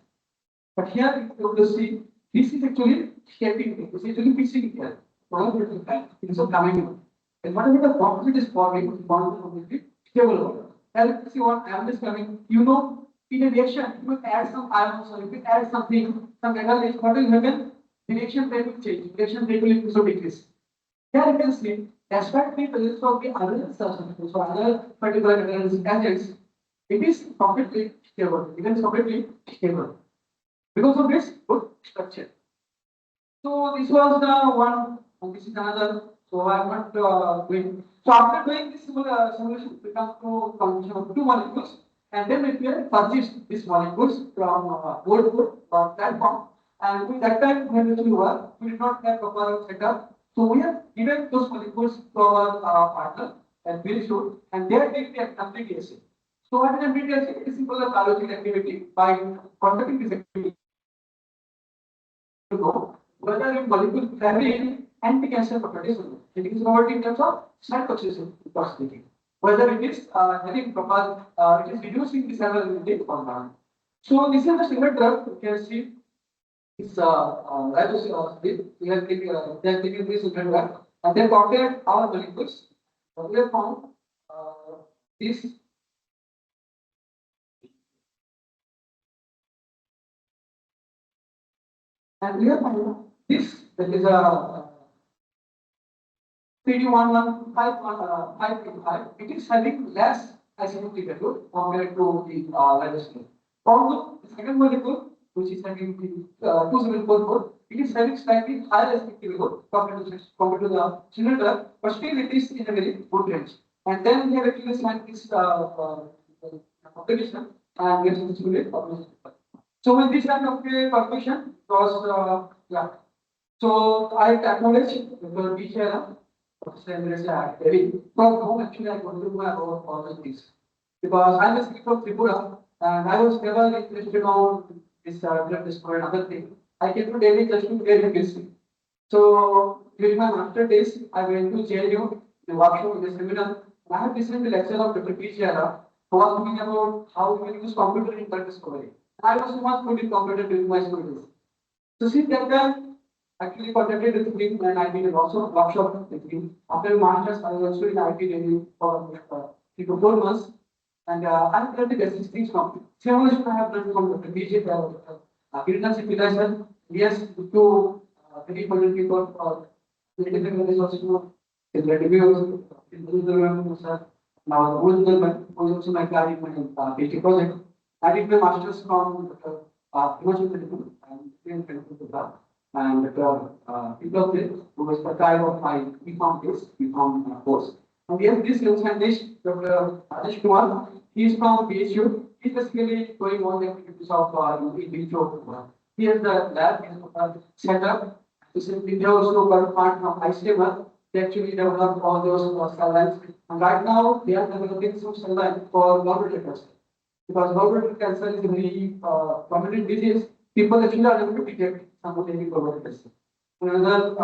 But here you will see this is actually shaping, this is actually fixing here. It is coming out. And whatever the composite is forming, the bond is completely stable. As you see what I am just coming, you know, in a reaction, you will add some ions or if you add something, some metal, what will happen? The reaction rate will change, reaction rate will also decrease. Here you can see, despite the presence of the other substances, so other particular agents, it is completely stable. It is completely stable. Because of this good structure. So this was the one, and this is another. So I'm not doing. So after doing this simulation, we come to conclusion of two molecules, and then we can purchase these molecules from board platform. And with that time, when we work, we did not have proper setup. So we have given those molecules to our partner, and very soon, and they are taking the complete assay. So what is complete assay? It is simple biological activity by conducting this activity. To know whether your molecule having anti-cancer properties or not. It is not in terms of cytotoxicity. Whether it is having proper, it is reducing the cell immunity or not. So this is the single drug. You can see it's we have taken this single drug and then compared our molecules. We have found this. And we have found this, that is a PD11555, it is having less acidic value compared to the lysine. Although the second molecule, which is having the 2744, it is having slightly higher acidic value compared to the single drug, but still it is in a very good range. And then we have actually signed this publication and we have successfully published. So with this kind of conclusion, because yeah. So I acknowledge the teacher, very from home actually I want to know about all of this because I'm a speaker from Tripura and I was never interested on this drug discovery and other thing. I came to Delhi just to get this. So during my master days, I went to JNU, the workshop, the seminar. I have listened to the lecture of Dr. P. Jara, who was talking about how we can use computer in drug discovery. I was so much good in computer during my school days. So since that time, actually contacted with him and I did a workshop with him. After masters, I was also in IT Delhi for 3 to 4 months. And I learned the basic things from him. Simulation I have learned from Dr. BJ, Kirtan Simulation, yes, to very important people for the different resources. In the reviews, in the now who is also my guide in my PhD project. I did my masters from Himachal Pradesh and people of this who was the guy of my BPharm course. And we have this young scientist, Dr. Adesh Kumar. He is from BSU. He is basically doing all the activities of in vitro. He has the lab, he has set up. They also got part from ICMR. They actually developed all those cell lines. And right now they are developing some cell lines for laboratory testing. Because colorectal cancer is a very common disease. People actually are able to detect somebody having colorectal cancer. Another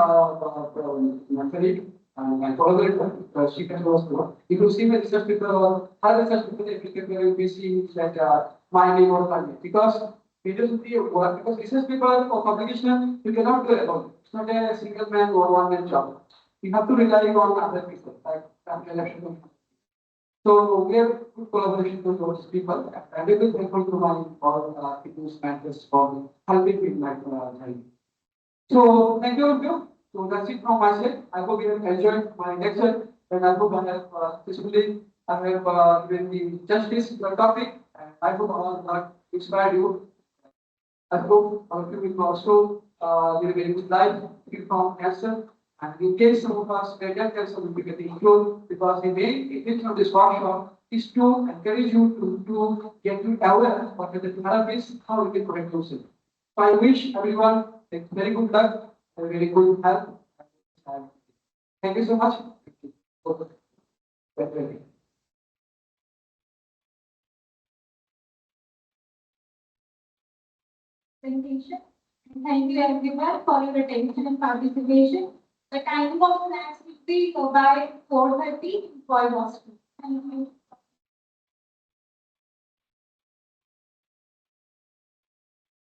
colleague, my collaborator, she can also. If you see the research paper or her research paper, you will be seeing that mining or funding. Because it doesn't be work, because research paper or publication, you cannot do it alone. It's not a single man or one man job. You have to rely on other people, like so we have good collaboration with those people, and it is helpful to my all people's matters for helping with my time. So thank you all of you. So that's it from my side. I hope you have enjoyed my lecture, and I hope I have successfully I have given the justice to the topic, and I hope I have inspired you. I hope all of you will also live a very good life free from cancer. And in case some of us may get cancer, will be getting cured, because the main intention of this workshop is to encourage you to get you aware of the therapies, how you can protect yourself. So I wish everyone a very good luck, a very good health. And thank you so much. Presentation. Thank you everyone for your attention and participation. The time of class will be by 4:30 for Boston. Thank you.